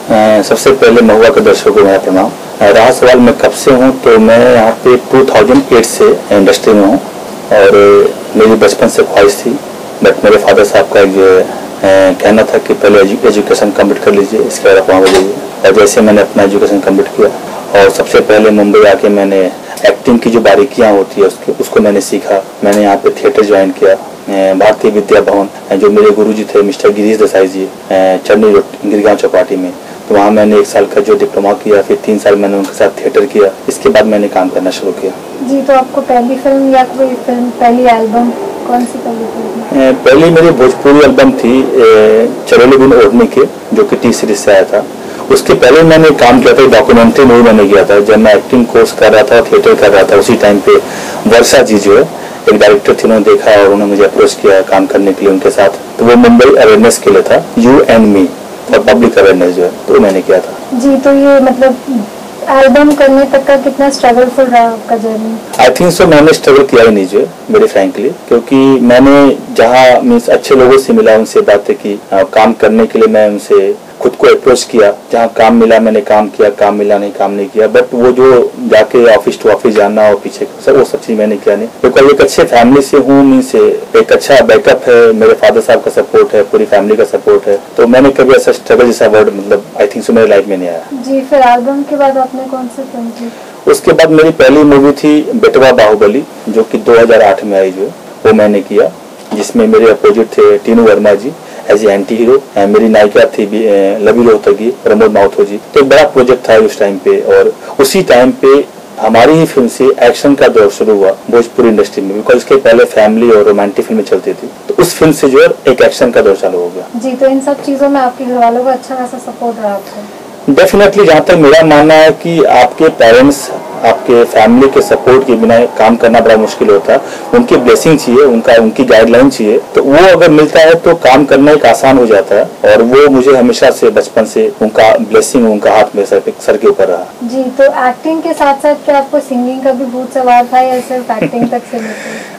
सबसे पहले महुआ के दर्शकों को मेरा प्रणाम। रहा सवाल मैं कब से हूँ, तो मैं यहाँ पे 2008 से इंडस्ट्री में हूँ और मेरी बचपन से ख्वाहिश थी, बट मेरे फादर साहब का जो कहना था कि पहले एजुकेशन कंप्लीट कर लीजिए, इसके बाद आप वहाँ जाइए। और जैसे मैंने अपना एजुकेशन कंप्लीट किया और सबसे पहले मुंबई आके मैंने एक्टिंग की जो बारीकियाँ होती है उसको मैंने सीखा। मैंने यहाँ पे थिएटर ज्वाइन किया, भारतीय विद्या भवन, जो मेरे गुरुजी थे मिस्टर गिरीश देसाई जी, चरनी रोड गिरगांव चौपाटी में, तो वहाँ मैंने 1 साल का जो डिप्लोमा किया, फिर 3 साल मैंने उनके साथ थिएटर किया। इसके बाद मैंने काम करना शुरू किया। जी, तो आपको पहली फिल्म या कोई फिल्म, पहली एल्बम कौन सी पहली फिल्म? पहली मेरी भोजपुरी एल्बम थी चरोली बिन ओढ़ने के, जो कि टी सीरीज से आया था। उसके पहले मैंने काम किया था, डॉक्यूमेंट्री मूवी मैंने किया था जब मैं एक्टिंग कोर्स कर रहा था, थिएटर कर रहा था। उसी टाइम पे वर्षा जी जो है एक डायरेक्टर थे, उन्होंने देखा और उन्होंने मुझे अप्रोच किया काम करने के लिए उनके साथ। तो वो मुंबई अवेयरनेस के लिए था, यू एंड मी और पब्लिक अवेयरनेस जो है, तो मैंने किया था। जी, तो ये मतलब एल्बम करने तक का कितना स्ट्रगलफुल रहा आपका जर्नी? आई थिंक सो मैंने स्ट्रगल किया ही नहीं जो वेरी फ्रैंकली, क्योंकि मैंने जहाँ मीन्स अच्छे लोगों से मिला, उनसे बातें की, काम करने के लिए मैं उनसे खुद को अप्रोच किया। जहाँ काम मिला मैंने काम किया, काम मिला नहीं काम नहीं किया। बट वो जो जाके ऑफिस टू ऑफिस जाना और पीछे वो सब चीज मैंने किया नहीं, बिकॉज एक अच्छे फैमिली से हूँ, मीन्स एक अच्छा बैकअप है, मेरे फादर साहब का सपोर्ट है, पूरी फैमिली का सपोर्ट है, तो मैंने कभी ऐसा स्ट्रगल जैसा वर्ड मतलब आई थिंक सो मेरे लाइफ में नहीं आया। जी, फिर एल्बम के बाद आपने कौन सी फिल्म की? उसके बाद मेरी पहली मूवी थी बेटवा बाहुबली, जो कि 2008 में आई, जो वो मैंने किया, जिसमें मेरे अपोजिट थे टीनू वर्मा जी एज ए एंटी हीरो, मेरी नायिका थी लवी रोहतगी, प्रमोद माउथो जी। तो एक बड़ा प्रोजेक्ट था उस टाइम पे, और उसी टाइम पे हमारी ही फिल्म से एक्शन का दौर शुरू हुआ भोजपुरी इंडस्ट्री में, बिकॉज इसके पहले फैमिली और रोमांटिक फिल्में चलती थी, तो उस फिल्म से जो है एक एक्शन का दौर चालू हो गया। जी, तो इन सब चीजों में आपके घर वालों का अच्छा खासा सपोर्ट रहा आपको? डेफिनेटली, जहाँ तक मेरा मानना है कि आपके पेरेंट्स, आपके फैमिली के सपोर्ट के बिना काम करना बड़ा मुश्किल होता है। उनकी ब्लेसिंग चाहिए, उनकी गाइडलाइन चाहिए, तो वो अगर मिलता है तो काम करना एक आसान हो जाता है। और वो मुझे हमेशा से बचपन से उनका ब्लेसिंग, उनका हाथ मेरे सर के ऊपर रहा। जी, तो एक्टिंग के साथ साथ क्या आपको सिंगिंग का भी भूत सवार था या सिर्फ एक्टिंग तक से?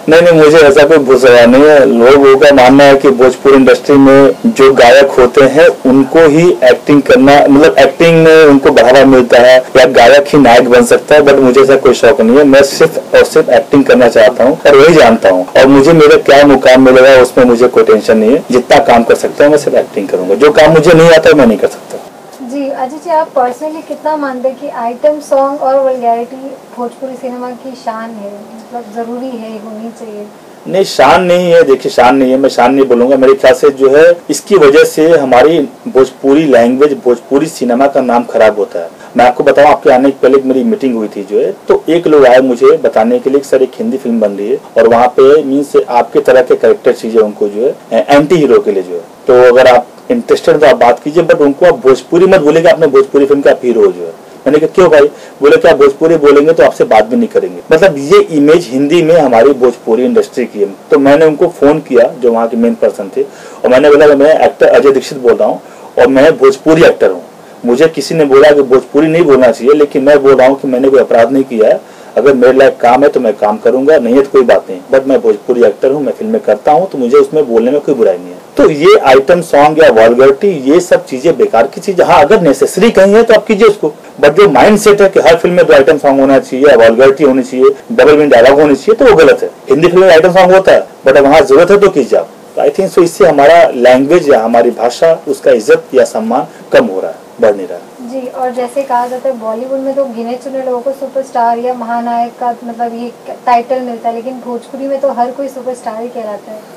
नहीं, मुझे ऐसा कोई भूत सवार नहीं है। लोगों का मानना है कि भोजपुरी इंडस्ट्री में जो गायक होते हैं उनको ही एक्टिंग करना, मतलब एक्टिंग में उनको बढ़ावा मिलता है, या गायक ही नायक बन सकता है, बट मुझे ऐसा कोई शौक नहीं है। मैं सिर्फ और सिर्फ एक्टिंग करना चाहता हूँ और वही जानता हूँ, और मुझे मेरा क्या मुकाम मिलेगा उसमें मुझे कोई टेंशन नहीं है। जितना काम कर सकता हूँ मैं सिर्फ एक्टिंग करूंगा, जो काम मुझे नहीं आता मैं नहीं कर सकता। जी, अजय जी, आप पर्सनली कितना मानते हैं कि आइटम सॉन्ग और वल्गैरिटी भोजपुरी सिनेमा की शान है, मतलब जरूरी है, होनी चाहिए? नहीं, शान नहीं है। देखिए, शान नहीं है, मैं शान नहीं बोलूंगा। मेरे ख्याल से जो है इसकी वजह से हमारी भोजपुरी लैंग्वेज, भोजपुरी सिनेमा का नाम खराब होता है। मैं आपको बताऊं, आपके आने के पहले मेरी मीटिंग हुई थी जो है, तो एक लोग आए मुझे बताने के लिए सर एक हिंदी फिल्म बन रही है और वहाँ पे मीन्स आपके तरह के कैरेक्टर चाहिए उनको, जो है एंटी हीरो के लिए जो है, तो अगर आप इंटरेस्टेड तो आप बात कीजिए, बट उनको आप भोजपुरी मत बोलेगा, आपने भोजपुरी फिल्म का आप हीरो जो है। मैंने कहा क्यों भाई? बोले क्या भोजपुरी बोलेंगे तो आपसे बात भी नहीं करेंगे। मतलब ये इमेज हिंदी में हमारी भोजपुरी इंडस्ट्री की है। तो मैंने उनको फोन किया जो वहाँ के मेन पर्सन थे, और मैंने बोला मैं एक्टर अजय दीक्षित बोल रहा हूँ और मैं भोजपुरी एक्टर हूँ। मुझे किसी ने बोला कि भोजपुरी नहीं बोलना चाहिए, लेकिन मैं बोल रहा हूँ कि मैंने कोई अपराध नहीं किया है। अगर मेरे लायक काम है तो मैं काम करूंगा, नहीं है तो कोई बात नहीं, बट मैं भोजपुरी एक्टर हूँ, मैं फिल्में करता हूँ, तो मुझे उसमें बोलने में कोई बुराई नहीं है। तो ये आइटम सॉन्ग या वल्गैरिटी, ये सब चीजें बेकार की चीज। हाँ, अगर नेसेसरी कहीं है तो आप कीजिए उसको, बट जो माइंड सेट है कि हर फिल्म में 2 आइटम सॉन्ग होना चाहिए, वल्गैरिटी होनी चाहिए, डबल मीनिंग डायलॉग होनी चाहिए, तो वो गलत है। हिंदी फिल्म में आइटम सॉन्ग होता है, बट वहाँ जरूरत है तो कीजिए आप। आई थिंक सो इससे हमारा लैंग्वेज या हमारी भाषा, उसका इज्जत या सम्मान कम हो रहा है, बढ़ नहीं रहा है। जी, और जैसे कहा जाता है बॉलीवुड में तो गिने चुने लोगों को सुपरस्टार या महानायक का मतलब ये टाइटल मिलता है, लेकिन भोजपुरी में तो हर कोई सुपरस्टार ही कहलाता है।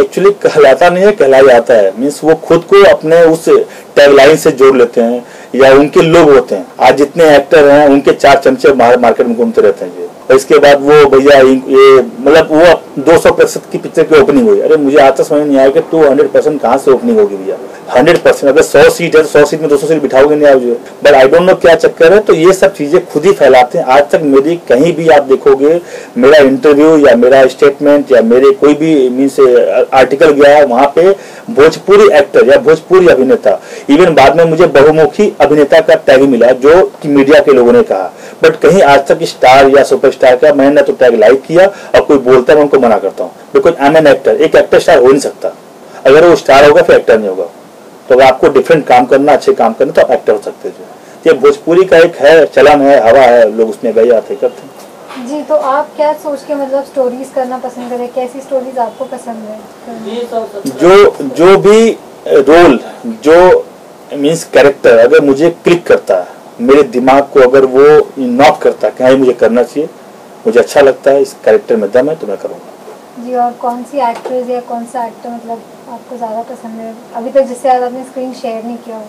एक्चुअली कहलाता नहीं है, कहलाया जाता है। मीन्स वो खुद को अपने उस टैगलाइन से जोड़ लेते हैं, या उनके लोग होते हैं। आज जितने एक्टर हैं उनके 4 चमचे मार्केट में घूमते रहते हैं। और इसके बाद वो भैया ये मतलब वो 200% की पिक्चर की ओपनिंग हुई। अरे मुझे आज तक समझ नहीं आया कि 200% कहाँ से ओपनिंग होगी भैया। 100% अगर 100 सीट है तो 100 सीट में 200 सीट बिठाओगे नहीं आप जो है। बट आई डोंट नो क्या चक्कर है। तो ये सब चीजें खुद ही फैलाते हैं। आज तक मेरी कहीं भी आप देखोगे मेरा इंटरव्यू या मेरा स्टेटमेंट या मेरे कोई भी मीन्स आर्टिकल गया है, वहां पे भोजपुरी एक्टर या भोजपुरी अभिनेता, इवन बाद में मुझे बहुमुखी अभिनेता का टैग मिला जो कि मीडिया के लोगों ने कहा। बट कहीं आज तक स्टार या सुपरस्टार का मैंने तो टैग लाइक किया और कोई बोलता है मैं उनको मना करता हूँ। Because I am an actor. एक एक्टर स्टार हो नहीं सकता। अगर वो स्टार होगा फिर एक्टर नहीं होगा। तो अगर आपको डिफरेंट काम करना, अच्छे काम करना, तो आप एक्टर हो सकते हैं। ये भोजपुरी का एक है, चलन है, हवा है, लोग उसमें गए आते करते हैं। जी, तो आप क्या सोच के मतलब स्टोरीज करना पसंद करें? कैसी स्टोरीज आपको पसंद है? जो भी रोल, जो मीन्स कैरेक्टर अगर मुझे क्लिक करता है, मेरे दिमाग को अगर वो नॉक करता है कि हाँ मुझे करना चाहिए, मुझे अच्छा लगता है, इस कैरेक्टर में दम है, तो मैं करूँगा। जी, और कौन सी एक्ट्रेस या कौन सा एक्टर मतलब आपको ज़्यादा पसंद है अभी तक जिससे आज आपने स्क्रीन शेयर नहीं किया हो?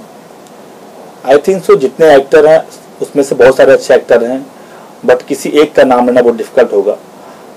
आई थिंक सो जितने एक्टर हैं उसमें से बहुत सारे अच्छे एक्टर हैं, बट किसी एक का नाम लेना बहुत डिफिकल्ट होगा।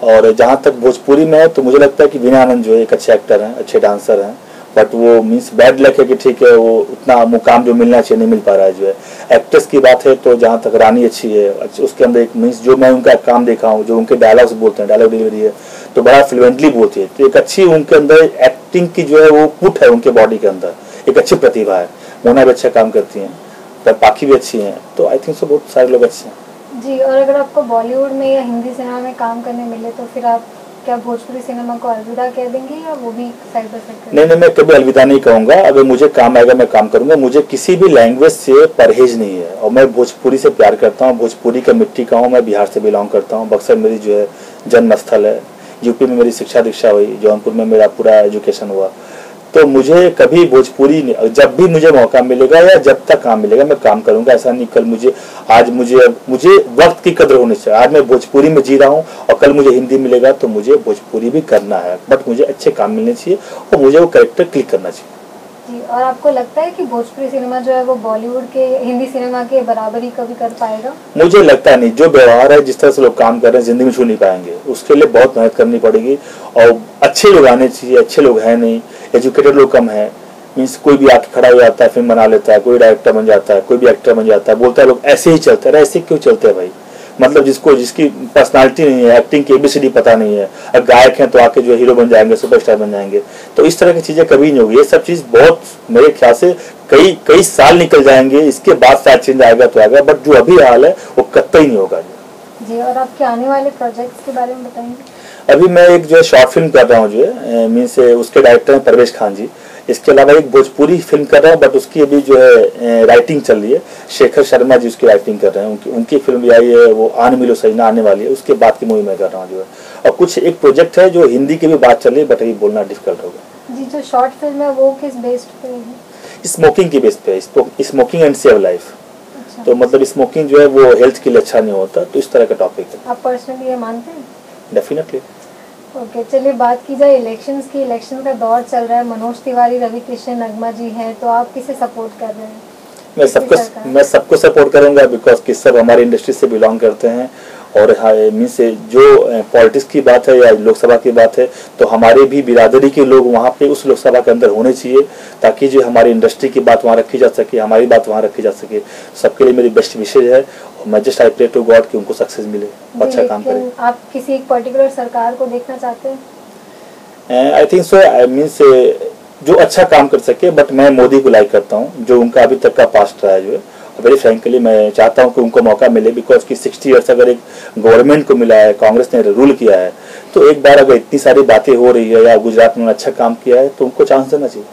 और जहाँ तक भोजपुरी में है तो मुझे लगता है कि वीना आनंद जो है एक अच्छे एक्टर हैं, अच्छे डांसर हैं, बट वो मीन्स बैड लक है कि ठीक है वो उतना मुकाम जो मिलना चाहिए नहीं मिल पा रहा है जो है। एक्ट्रेस की बात है तो जहाँ तक रानी अच्छी है, उसके अंदर एक मीन्स जो मैं उनका काम देखा हूँ, जो उनके डायलॉग्स बोलते हैं, डायलॉग डिलीवरी है तो बड़ा फ्लुएंटली बोलती है, तो एक अच्छी उनके अंदर एक्टिंग की जो है वो पुट है उनके बॉडी के अंदर, एक अच्छी प्रतिभा है। मोना भी अच्छा काम करती हैं, पर बाकी भी अच्छी हैं, तो आई थिंक सो बहुत सारे लोग अच्छे हैं। जी, और अगर आपको बॉलीवुड में या हिंदी सिनेमा में काम करने मिले तो फिर आप क्या भोजपुरी सिनेमा को अलविदा कह देंगे या वो भी साइड बाय साइड? नहीं, मैं कभी अलविदा नहीं कहूँगा। अगर मुझे काम आएगा मैं काम करूँगा। मुझे किसी भी लैंग्वेज से परहेज नहीं है और मैं भोजपुरी से प्यार करता हूँ। भोजपुरी का मिट्टी का हूँ, मैं बिहार से बिलोंग करता हूँ। बक्सर मेरी जो है जन्म स्थल है, यूपी में मेरी शिक्षा दीक्षा हुई, जौनपुर में मेरा पूरा एजुकेशन हुआ। तो मुझे कभी भोजपुरी, जब भी मुझे मौका मिलेगा या जब तक काम मिलेगा मैं काम करूंगा। ऐसा नहीं कल मुझे वक्त की कदर होनी चाहिए। आज मैं भोजपुरी में जी रहा हूँ और कल मुझे हिंदी मिलेगा तो मुझे भोजपुरी भी करना है, बट मुझे अच्छे काम मिलने चाहिए और मुझे वो कैरेक्टर क्लिक करना चाहिए। जी, और आपको लगता है कि भोजपुरी सिनेमा जो है वो बॉलीवुड के हिंदी सिनेमा के बराबरी कभी कर पाएगा? मुझे लगता नहीं। जो व्यवहार है, जिस तरह से लोग काम कर रहे हैं, जिंदगी में छू नहीं पाएंगे। उसके लिए बहुत मेहनत करनी पड़ेगी और अच्छे लोग आने चाहिए। अच्छे लोग हैं नहीं, एजुकेटेड लोग कम है। मीन्स कोई भी आके खड़ा हो जाता है, फिल्म बना लेता है, कोई डायरेक्टर बन जाता है, कोई भी एक्टर बन जाता है, बोलता है लोग ऐसे ही चलते हैं। ऐसे क्यों चलते हैं भाई? मतलब जिसकी पर्सनालिटी नहीं है, एक्टिंग की एबीसीडी पता नहीं है, अब गायक हैं तो आके जो हीरो बन जाएंगे, सुपरस्टार बन जाएंगे, तो इस तरह की चीजें कभी नहीं होगी। ये सब चीज बहुत मेरे ख्याल से कई साल निकल जाएंगे, इसके बाद शायद चेंज आएगा तो आएगा, बट जो अभी हाल है वो कतई नहीं होगा। जी, और आपके आने वाले प्रोजेक्ट्स के बारे में बताएंगे? अभी मैं एक जो है शॉर्ट फिल्म कर रहा हूँ, जो है मीन्स उसके डायरेक्टर हैं परवेश खान जी। इसके अलावा एक भोजपुरी फिल्म कर रहा हूँ, बट उसकी अभी जो है राइटिंग चल रही है। शेखर शर्मा जी उसकी राइटिंग कर रहे हैं। उनकी फिल्म भी आई है, वो आन मिलो सजना आने वाली है, उसके बाद की मूवी मैं कर रहा हूँ जो है। और कुछ एक प्रोजेक्ट है जो हिंदी की भी बात चल रही है, बट अभी बोलना डिफिकल्ट होगा। जी, जो शॉर्ट फिल्म है वो किस बेस्ड पे है? स्मोकिंग की बेस पे, स्मोकिंग एंड सेव लाइफ। तो मतलब स्मोकिंग जो है वो हेल्थ के लिए अच्छा नहीं होता, तो इस तरह का टॉपिक है। आप पर्सनली ये मानते हैं? डेफिनेटली। ओके, चलिए बात की जाए इलेक्शंस की। इलेक्शन का दौर चल रहा है, मनोज तिवारी, रवि किशन, नगमा जी हैं, तो आप किसे सपोर्ट कर रहे हैं? मैं सबको सपोर्ट करूंगा, बिकॉज कि सब हमारी इंडस्ट्री से बिलोंग करते हैं। और मीन्स जो पॉलिटिक्स की बात है या लोकसभा की बात है, तो हमारे भी बिरादरी के लोग वहाँ पे उस लोकसभा के अंदर होने चाहिए, ताकि जो हमारी इंडस्ट्री की बात वहाँ रखी जा सके, हमारी बात वहाँ रखी जा सके। सबके लिए मेरी बेस्ट विशेष है और मैं just I pray to god कि उनको सक्सेस मिले, अच्छा काम करें। आप किसी एक पर्टिकुलर सरकार को देखना चाहते हैं? I think so, I means जो अच्छा काम कर सके, बट मैं मोदी को लाइक करता हूँ, जो उनका अभी तक का पास्ट रहा है जो है। वेरी फ्रैंकली मैं चाहता हूं कि उनको मौका मिले, बिकॉज कि 60 ईयर्स अगर एक गवर्नमेंट को मिला है, कांग्रेस ने रूल किया है, तो एक बार अगर इतनी सारी बातें हो रही है या गुजरात में अच्छा काम किया है तो उनको चांस देना चाहिए।